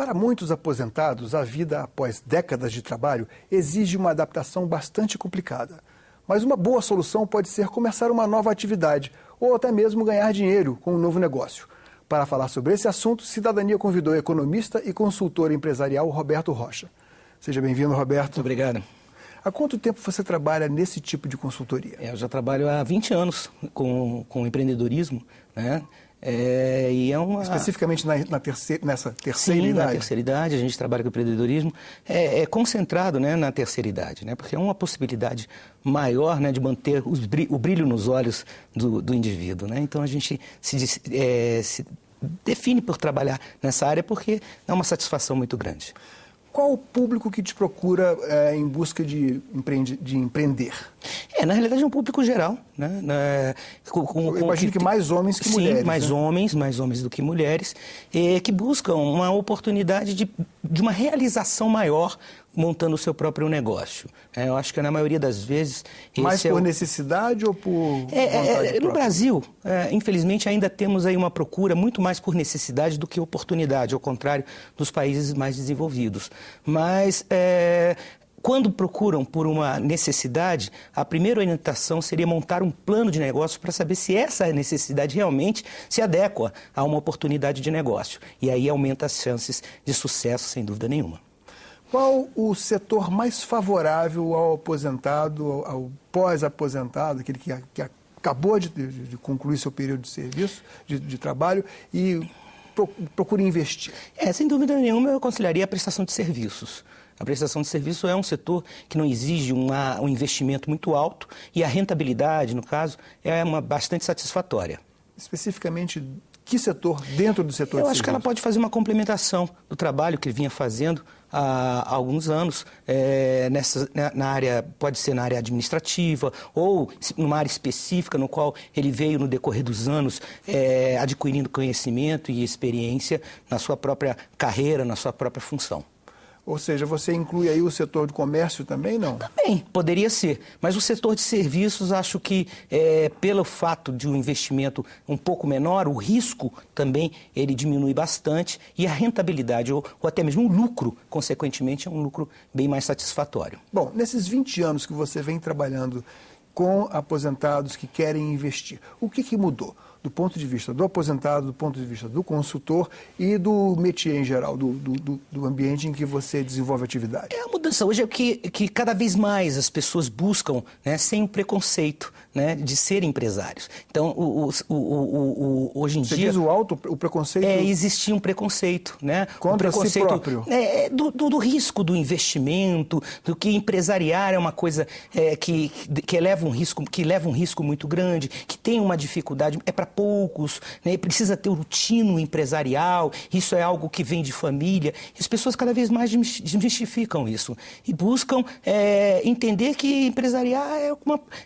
Para muitos aposentados, a vida após décadas de trabalho exige uma adaptação bastante complicada. Mas uma boa solução pode ser começar uma nova atividade ou até mesmo ganhar dinheiro com um novo negócio. Para falar sobre esse assunto, Cidadania convidou o economista e consultor empresarial Roberto Rocha. Seja bem-vindo, Roberto. Muito obrigado. Há quanto tempo você trabalha nesse tipo de consultoria? Eu já trabalho há 20 anos com empreendedorismo, né? Especificamente nessa terceira Sim, idade? Na terceira idade, a gente trabalha com empreendedorismo. É concentrado, né, na terceira idade, né? Porque é uma possibilidade maior, né, de manter o brilho nos olhos do indivíduo, né? Então a gente se define por trabalhar nessa área porque é uma satisfação muito grande. Qual o público que te procura em busca de empreender? Na realidade é um público geral, né? Eu imagino que mais homens que mulheres. Sim, mais homens do que mulheres, que buscam uma oportunidade de uma realização maior montando o seu próprio negócio. Eu acho que na maioria das vezes... Mais por necessidade ou por vontade própria? No Brasil, infelizmente, ainda temos aí uma procura muito mais por necessidade do que oportunidade, ao contrário dos países mais desenvolvidos. Mas... quando procuram por uma necessidade, a primeira orientação seria montar um plano de negócio para saber se essa necessidade realmente se adequa a uma oportunidade de negócio. E aí aumenta as chances de sucesso, sem dúvida nenhuma. Qual o setor mais favorável ao aposentado, ao pós-aposentado, aquele que acabou de concluir seu período de serviço, de trabalho e procura investir? Sem dúvida nenhuma, eu aconselharia a prestação de serviços. A prestação de serviço é um setor que não exige um investimento muito alto e a rentabilidade, no caso, é bastante satisfatória. Especificamente, que setor dentro do setor de serviços? Eu acho que ela pode fazer uma complementação do trabalho que ele vinha fazendo há alguns anos, na área, pode ser na área administrativa ou numa área específica no qual ele veio no decorrer dos anos adquirindo conhecimento e experiência na sua própria carreira, na sua própria função. Ou seja, você inclui aí o setor de comércio também, não? Também, poderia ser. Mas o setor de serviços, acho que pelo fato de um investimento um pouco menor, o risco também ele diminui bastante e a rentabilidade ou até mesmo o lucro, consequentemente, é um lucro bem mais satisfatório. Bom, nesses 20 anos que você vem trabalhando com aposentados que querem investir, o que mudou? Do ponto de vista do aposentado, do ponto de vista do consultor e do métier em geral, do ambiente em que você desenvolve atividade? A mudança hoje é que cada vez mais as pessoas buscam, né, sem o preconceito, né, de ser empresários. Então, hoje em dia... Você diz o preconceito? Existia um preconceito, né? Contra o preconceito, si próprio? Do risco do investimento, do que empresariar é uma coisa que leva um risco muito grande, que tem uma dificuldade, para poucos, né? Precisa ter o tino empresarial, isso é algo que vem de família. E as pessoas cada vez mais desmistificam isso e buscam entender que empresariar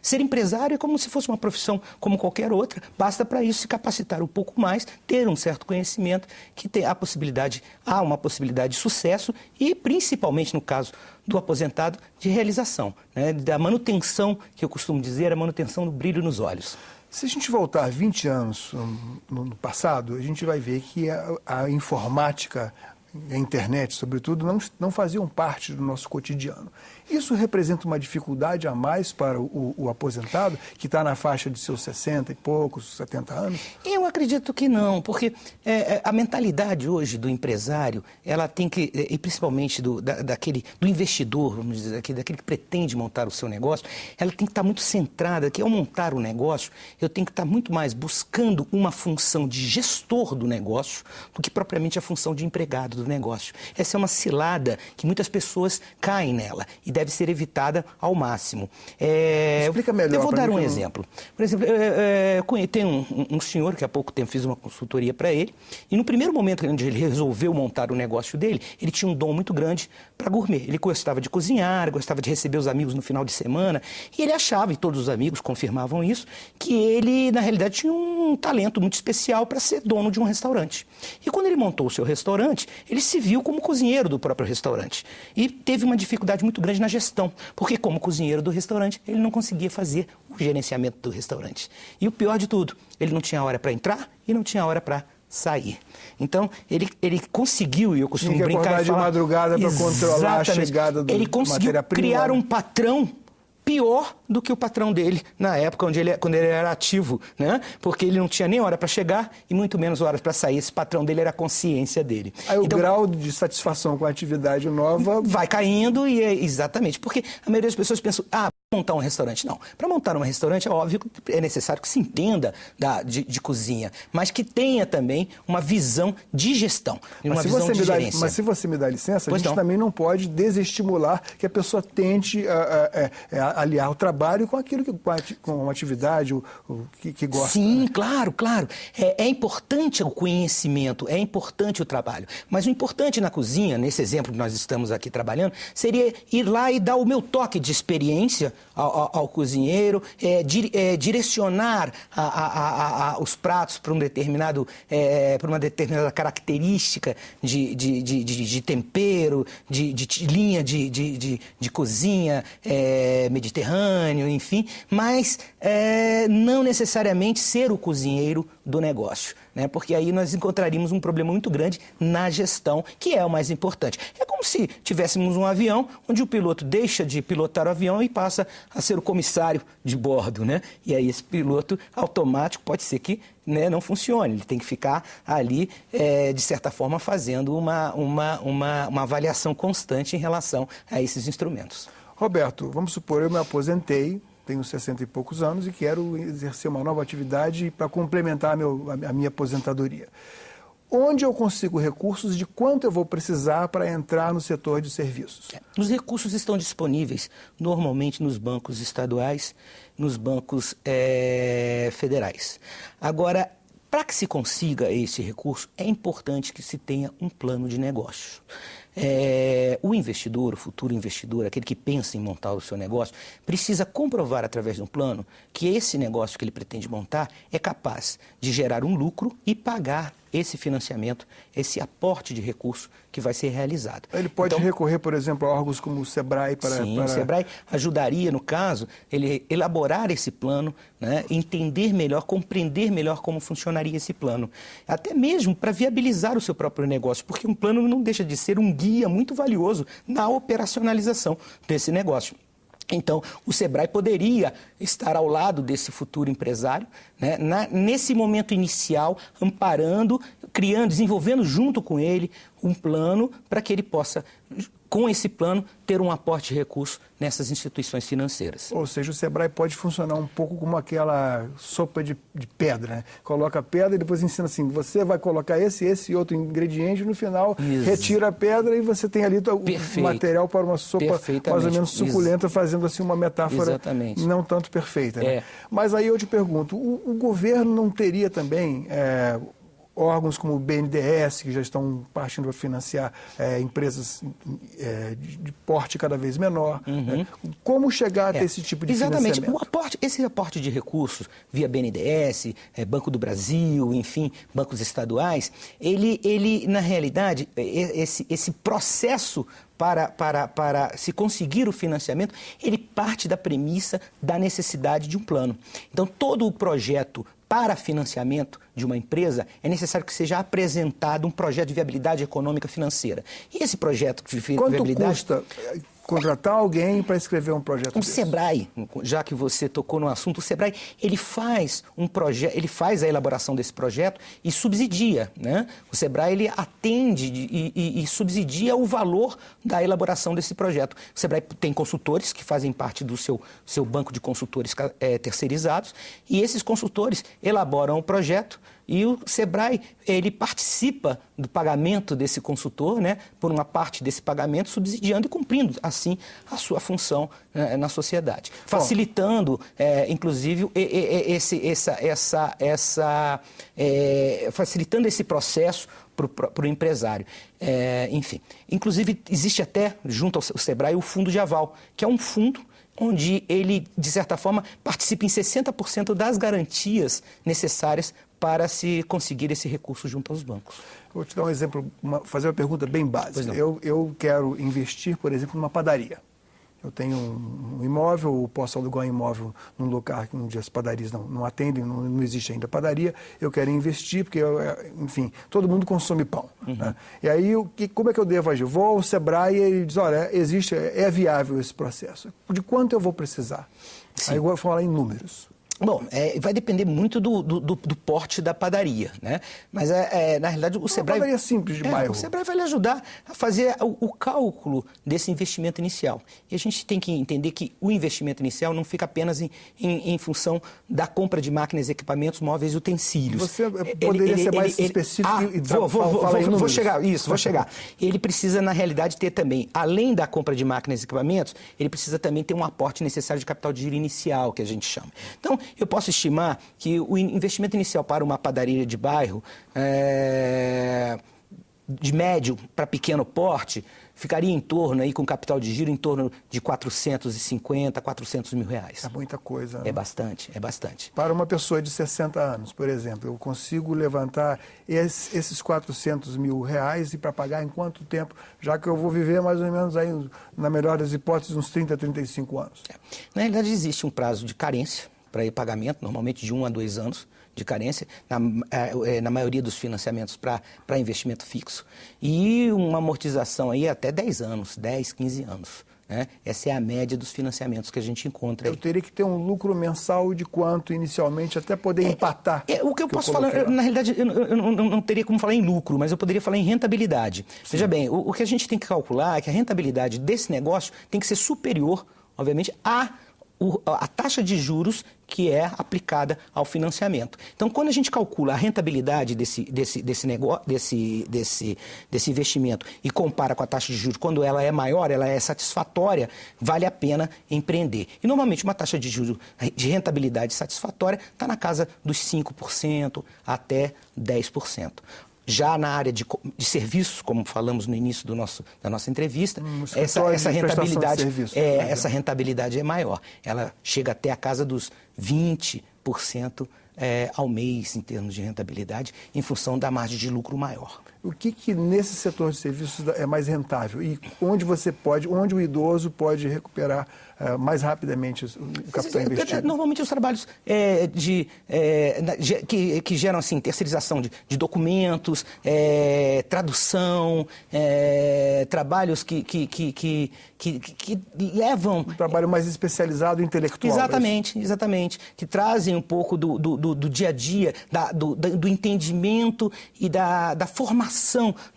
ser empresário é como se fosse uma profissão como qualquer outra, basta para isso se capacitar um pouco mais, ter um certo conhecimento, que há uma possibilidade de sucesso e, principalmente no caso do aposentado, de realização, né? Da manutenção, que eu costumo dizer, a manutenção do brilho nos olhos. Se a gente voltar 20 anos no passado, a gente vai ver que a informática, a internet, sobretudo, não faziam parte do nosso cotidiano. Isso representa uma dificuldade a mais para o aposentado, que está na faixa de seus 60 e poucos, 70 anos? Eu acredito que não, porque a mentalidade hoje do empresário, ela tem que, e principalmente do investidor, vamos dizer aqui, daquele que pretende montar o seu negócio, ela tem que estar muito centrada, que ao montar o negócio, eu tenho que estar muito mais buscando uma função de gestor do negócio do que propriamente a função de empregado do negócio. Essa é uma cilada que muitas pessoas caem nela e deve ser evitada ao máximo. Explica melhor. Eu vou dar um exemplo. Por exemplo, tem um senhor que há pouco tempo fiz uma consultoria para ele, e no primeiro momento onde ele resolveu montar o negócio dele, ele tinha um dom muito grande para gourmet. Ele gostava de cozinhar, gostava de receber os amigos no final de semana, e ele achava, e todos os amigos confirmavam isso, que ele, na realidade, tinha um talento muito especial para ser dono de um restaurante. E quando ele montou o seu restaurante, ele se viu como cozinheiro do próprio restaurante. E teve uma dificuldade muito grande na gestão, porque como cozinheiro do restaurante, ele não conseguia fazer o gerenciamento do restaurante. E o pior de tudo, ele não tinha hora para entrar e não tinha hora para sair. Então, ele conseguiu, e eu costumo brincar e falar... de madrugada para controlar a chegada do matéria-prima. Ele conseguiu criar um patrão pior do que o patrão dele na época quando ele era ativo, né? Porque ele não tinha nem hora para chegar e muito menos horas para sair. Esse patrão dele era a consciência dele. Aí então, o grau de satisfação com a atividade nova... vai caindo e exatamente. Porque a maioria das pessoas pensam, montar um restaurante. Não. Para montar um restaurante, é óbvio que é necessário que se entenda de cozinha, mas que tenha também uma visão de gestão, uma visão de gerência. Mas se você me dá licença, pois a gente também não pode desestimular que a pessoa tente aliar o trabalho com aquilo com a atividade que gosta. Sim, né? claro. É importante o conhecimento, é importante o trabalho. Mas o importante na cozinha, nesse exemplo que nós estamos aqui trabalhando, seria ir lá e dar o meu toque de experiência ao cozinheiro, direcionar os pratos para para uma determinada característica de tempero, de linha de cozinha, mediterrâneo, enfim, mas não necessariamente ser o cozinheiro do negócio, né? Porque aí nós encontraríamos um problema muito grande na gestão, que é o mais importante. É como se tivéssemos um avião onde o piloto deixa de pilotar o avião e passa a ser o comissário de bordo, né? E aí esse piloto automático pode ser que, né, não funcione. Ele tem que ficar ali, de certa forma, fazendo uma avaliação constante em relação a esses instrumentos. Roberto, vamos supor, eu me aposentei, tenho 60 e poucos anos e quero exercer uma nova atividade para complementar a minha aposentadoria. Onde eu consigo recursos e de quanto eu vou precisar para entrar no setor de serviços? Os recursos estão disponíveis normalmente nos bancos estaduais, nos bancos federais. Agora, para que se consiga esse recurso, é importante que se tenha um plano de negócio. O investidor, o futuro investidor, aquele que pensa em montar o seu negócio, precisa comprovar através de um plano que esse negócio que ele pretende montar é capaz de gerar um lucro e pagar esse financiamento, esse aporte de recurso que vai ser realizado. Ele pode recorrer, por exemplo, a órgãos como o SEBRAE para... Sim, o SEBRAE ajudaria, no caso, ele elaborar esse plano, né, entender melhor, compreender melhor como funcionaria esse plano. Até mesmo para viabilizar o seu próprio negócio, porque um plano não deixa de ser um guia muito valioso na operacionalização desse negócio. Então, o SEBRAE poderia estar ao lado desse futuro empresário, né, nesse momento inicial, amparando, criando, desenvolvendo junto com ele um plano para que ele possa, com esse plano, ter um aporte de recursos nessas instituições financeiras. Ou seja, o SEBRAE pode funcionar um pouco como aquela sopa de pedra, né? Coloca a pedra e depois ensina assim, você vai colocar esse e outro ingrediente, no final retira a pedra e você tem ali o material para uma sopa mais ou menos suculenta, fazendo assim uma metáfora não tanto perfeita. Né? Mas aí eu te pergunto, o governo não teria também... órgãos como o BNDES, que já estão partindo para financiar empresas de porte cada vez menor. Né? Como chegar até esse tipo de financiamento? Exatamente. Esse aporte de recursos via BNDES, Banco do Brasil, enfim, bancos estaduais, ele na realidade, esse processo para se conseguir o financiamento, ele parte da premissa da necessidade de um plano. Então, todo o projeto para financiamento de uma empresa, é necessário que seja apresentado um projeto de viabilidade econômica financeira. E esse projeto de viabilidade... Quanto custa contratar alguém para escrever um projeto desse? O SEBRAE, já que você tocou no assunto, o SEBRAE, ele faz a elaboração desse projeto e subsidia, né? O SEBRAE, ele atende e subsidia o valor da elaboração desse projeto. O SEBRAE tem consultores que fazem parte do seu banco de consultores terceirizados e esses consultores elaboram o projeto e o SEBRAE, ele participa do pagamento desse consultor, né, por uma parte desse pagamento, subsidiando e cumprindo, assim, a sua função na sociedade. Facilitando, inclusive, facilitando esse processo para o empresário. Enfim, inclusive, existe até, junto ao SEBRAE, o Fundo de Aval, que é um fundo onde ele, de certa forma, participa em 60% das garantias necessárias para se conseguir esse recurso junto aos bancos. Vou te dar um exemplo, fazer uma pergunta bem básica. Eu quero investir, por exemplo, numa padaria. Eu tenho um imóvel, eu posso alugar um imóvel num lugar onde as padarias não atendem, não existe ainda padaria, eu quero investir, porque, enfim, todo mundo consome pão. Né? E aí, como é que eu devo agir? Vou ao Sebrae e ele diz, olha, é viável esse processo. De quanto eu vou precisar? Sim. Aí eu vou falar em números. Bom, vai depender muito do porte da padaria, né? Mas, na realidade, o Sebrae... Uma padaria simples de bairro. O Sebrae vai lhe ajudar a fazer o cálculo desse investimento inicial. E a gente tem que entender que o investimento inicial não fica apenas em função da compra de máquinas, equipamentos, móveis e utensílios. Você poderia ser mais específico e falar em números? Vou chegar. Ele precisa, na realidade, ter também, além da compra de máquinas e equipamentos, ele precisa também ter um aporte necessário de capital de giro inicial, que a gente chama. Então, eu posso estimar que o investimento inicial para uma padaria de bairro, de médio para pequeno porte, ficaria em torno, aí, com capital de giro, em torno de 450, 400 mil reais. É muita coisa. Né? É bastante. Para uma pessoa de 60 anos, por exemplo, eu consigo levantar esses 400 mil reais e para pagar em quanto tempo? Já que eu vou viver mais ou menos, aí, na melhor das hipóteses, uns 30, 35 anos. Na realidade, existe um prazo de carência para pagamento, normalmente de 1 a 2 anos de carência, na maioria dos financiamentos para investimento fixo, e uma amortização aí até 10 anos, 10, 15 anos. Né? Essa é a média dos financiamentos que a gente encontra aí. Eu teria que ter um lucro mensal de quanto inicialmente, até poder empatar? O que eu posso falar, na realidade, eu não teria como falar em lucro, mas eu poderia falar em rentabilidade. Sim. Veja bem, o que a gente tem que calcular é que a rentabilidade desse negócio tem que ser superior, obviamente, a taxa de juros que é aplicada ao financiamento. Então, quando a gente calcula a rentabilidade desse investimento e compara com a taxa de juros, quando ela é maior, ela é satisfatória, vale a pena empreender. E, normalmente, uma taxa de juros de rentabilidade satisfatória está na casa dos 5% até 10%. Já na área de serviços, como falamos no início da nossa entrevista, essa rentabilidade é maior. Ela chega até a casa dos 20% ao mês em termos de rentabilidade, em função da margem de lucro maior. O que nesse setor de serviços é mais rentável? E onde o idoso pode recuperar mais rapidamente o capital investido? Normalmente os trabalhos que geram assim, terceirização de documentos, tradução, trabalhos que levam... Um trabalho mais especializado intelectual. Exatamente. Que trazem um pouco do dia a dia, do entendimento e da formação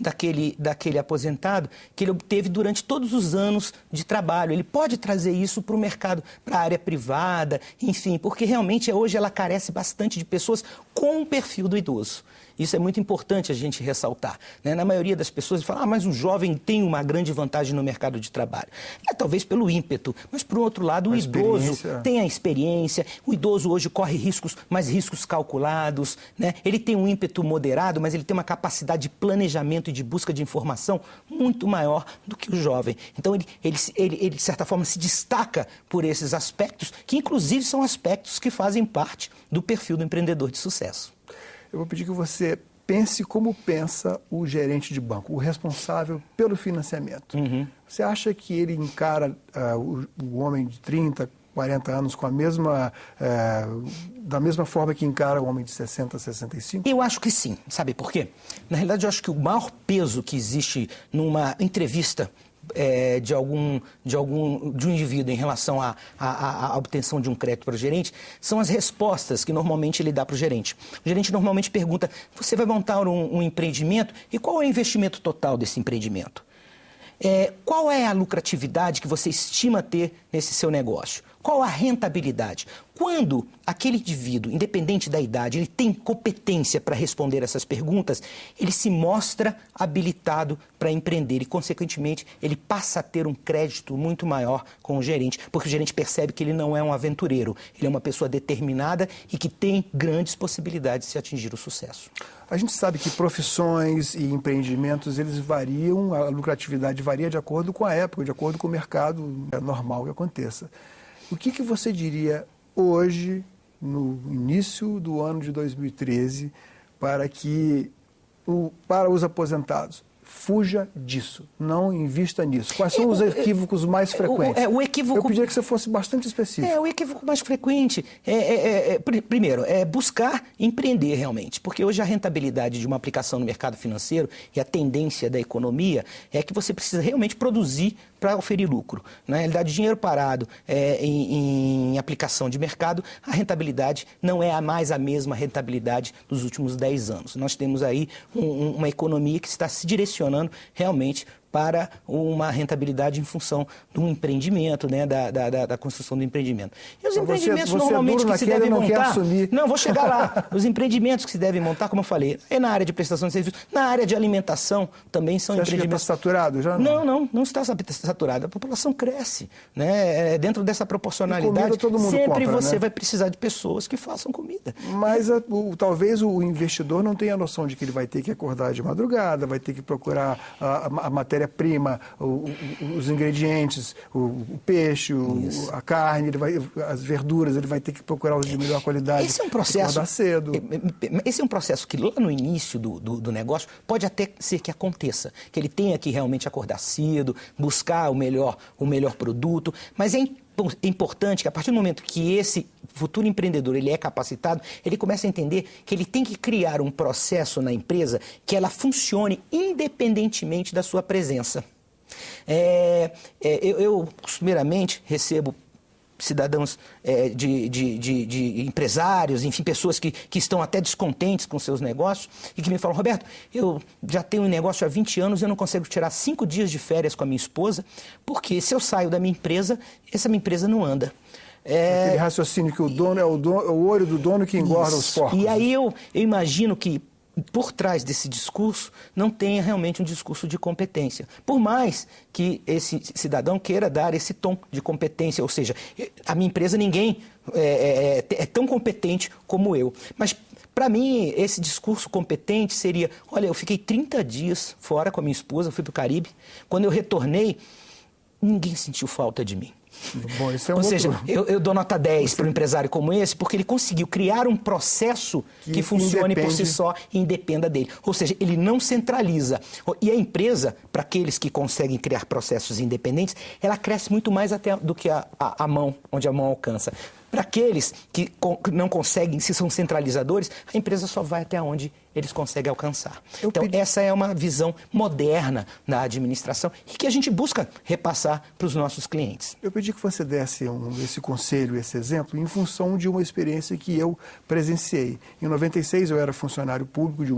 daquele aposentado que ele obteve durante todos os anos de trabalho. Ele pode trazer isso para o mercado, para a área privada, enfim, porque realmente hoje ela carece bastante de pessoas com o perfil do idoso. Isso é muito importante a gente ressaltar. Né? Na maioria das pessoas falam, mas o jovem tem uma grande vantagem no mercado de trabalho. Talvez pelo ímpeto, mas por outro lado, o idoso tem a experiência, o idoso hoje corre mais riscos calculados, né? Ele tem um ímpeto moderado, mas ele tem uma capacidade de planejamento e de busca de informação muito maior do que o jovem. Então, ele de certa forma, se destaca por esses aspectos, que inclusive são aspectos que fazem parte do perfil do empreendedor de sucesso. Eu vou pedir que você pense como pensa o gerente de banco, o responsável pelo financiamento. Uhum. Você acha que ele encara o homem de 30, 40 anos com da mesma forma que encara o homem de 60, 65? Eu acho que sim. Sabe por quê? Na realidade, eu acho que o maior peso que existe numa entrevista de um indivíduo em relação à obtenção de um crédito para o gerente, são as respostas que normalmente ele dá para o gerente. O gerente normalmente pergunta, você vai montar um empreendimento e qual é o investimento total desse empreendimento? Qual é a lucratividade que você estima ter nesse seu negócio? Qual a rentabilidade? Quando aquele indivíduo, independente da idade, ele tem competência para responder essas perguntas, ele se mostra habilitado para empreender e, consequentemente, ele passa a ter um crédito muito maior com o gerente, porque o gerente percebe que ele não é um aventureiro, ele é uma pessoa determinada e que tem grandes possibilidades de se atingir o sucesso. A gente sabe que profissões e empreendimentos, eles variam, a lucratividade varia de acordo com a época, de acordo com o mercado, é normal que aconteça. O que você diria hoje, no início do ano de 2013, para os aposentados fuja disso, não invista nisso. Quais são os equívocos mais frequentes? Eu pediria que você fosse bastante específico. O equívoco mais frequente primeiro, é buscar empreender realmente, porque hoje a rentabilidade de uma aplicação no mercado financeiro e a tendência da economia é que você precisa realmente produzir para oferir lucro. Na realidade, dinheiro parado em aplicação de mercado, a rentabilidade não é mais a mesma rentabilidade dos últimos 10 anos. Nós temos aí uma economia que está se direcionando realmente para uma rentabilidade em função do empreendimento, né, da construção do empreendimento. E os empreendimentos normalmente que se devem montar... Não, vou chegar lá. Os empreendimentos que se devem montar, como eu falei, é na área de prestação de serviços, na área de alimentação também são empreendimentos... Você acha que está saturado já? Não está saturado. A população cresce, né? Dentro dessa proporcionalidade, sempre você vai precisar de pessoas que façam comida. Mas talvez o investidor não tenha noção de que ele vai ter que acordar de madrugada, vai ter que procurar a matéria-prima, os ingredientes, o peixe, a carne, as verduras, ele vai ter que procurar os de melhor qualidade. Esse é um processo, acordar cedo. Esse é um processo que lá no início do negócio pode até ser que aconteça, que ele tenha que realmente acordar cedo, buscar o melhor produto, mas é importante que a partir do momento que esse futuro empreendedor ele é capacitado, ele começa a entender que ele tem que criar um processo na empresa que ela funcione independentemente da sua presença. Eu costumeiramente recebo cidadãos de empresários, enfim, pessoas que estão até descontentes com seus negócios e que me falam: Roberto, eu já tenho um negócio há 20 anos e eu não consigo tirar 5 dias de férias com a minha esposa, porque se eu saio da minha empresa, essa minha empresa não anda. Aquele raciocínio que o dono é o olho do dono que engorda os porcos. E aí eu imagino que por trás desse discurso não tenha realmente um discurso de competência. Por mais que esse cidadão queira dar esse tom de competência, ou seja, a minha empresa ninguém é tão competente como eu. Mas para mim esse discurso competente seria: olha, eu fiquei 30 dias fora com a minha esposa, fui para o Caribe, quando eu retornei, ninguém sentiu falta de mim. Bom, isso é Ou seja, eu dou nota 10 para um empresário como esse, porque ele conseguiu criar um processo que funcione por si só e independa dele. Ou seja, ele não centraliza. E a empresa, para aqueles que conseguem criar processos independentes, ela cresce muito mais até do que a mão, onde a mão alcança. Para aqueles que não conseguem, se são centralizadores, a empresa só vai até onde eles conseguem alcançar. Então, essa é uma visão moderna da administração e que a gente busca repassar para os nossos clientes. Eu pedi que você desse esse conselho, esse exemplo, em função de uma experiência que eu presenciei. Em 96, eu era funcionário público de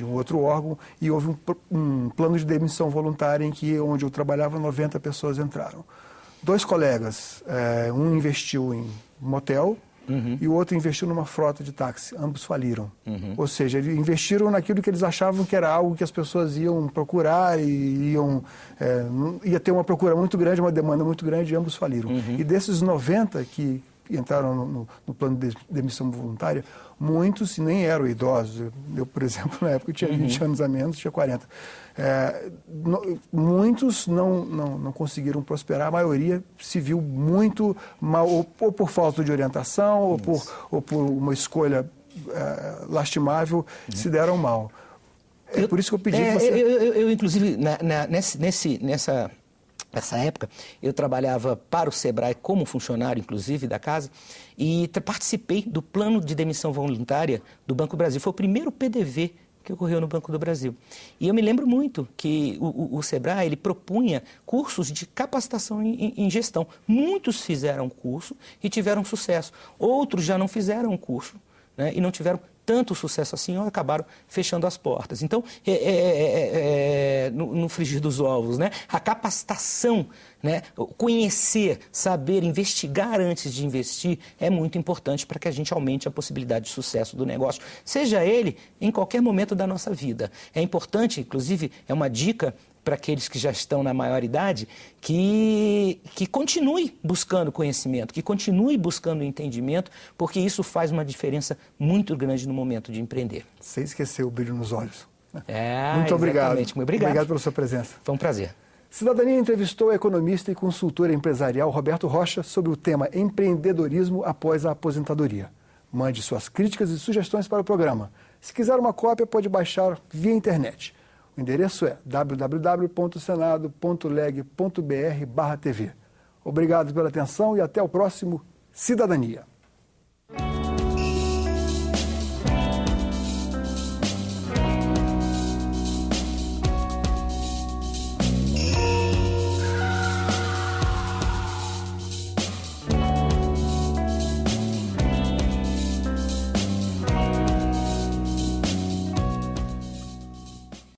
um outro órgão e houve um plano de demissão voluntária onde eu trabalhava, 90 pessoas entraram. 2 colegas, um investiu em motel e o outro investiu numa frota de táxi. Ambos faliram. Ou seja, eles investiram naquilo que eles achavam que era algo que as pessoas iam procurar e ia ter uma procura muito grande, uma demanda muito grande, e ambos faliram. E desses 90 que entraram no plano de demissão voluntária, muitos nem eram idosos. Eu, por exemplo, na época tinha 20 anos a menos, tinha 40. Muitos não conseguiram prosperar, a maioria se viu muito mal, ou por falta de orientação, ou por uma escolha lastimável, se deram mal. Por isso que eu pedi que você... Eu inclusive, nessa época, eu trabalhava para o Sebrae como funcionário, inclusive, da casa, e participei do plano de demissão voluntária do Banco do Brasil. Foi o primeiro PDV que ocorreu no Banco do Brasil. E eu me lembro muito que o Sebrae ele propunha cursos de capacitação em gestão. Muitos fizeram curso e tiveram sucesso. Outros já não fizeram o curso, né, e não tiveram tanto sucesso assim, ou acabaram fechando as portas. Então, no frigir dos ovos, né? A capacitação, né? Conhecer, saber, investigar antes de investir é muito importante para que a gente aumente a possibilidade de sucesso do negócio, seja ele em qualquer momento da nossa vida. É importante, inclusive, é uma dica para aqueles que já estão na maioridade, que continue buscando conhecimento, que continue buscando entendimento, porque isso faz uma diferença muito grande no momento de empreender. Sem esquecer o brilho nos olhos. Muito obrigado. Muito obrigado. Obrigado pela sua presença. Foi um prazer. Cidadania entrevistou a economista e consultora empresarial Roberto Rocha sobre o tema empreendedorismo após a aposentadoria. Mande suas críticas e sugestões para o programa. Se quiser uma cópia, pode baixar via internet. O endereço é www.senado.leg.br/tv. Obrigado pela atenção e até o próximo Cidadania.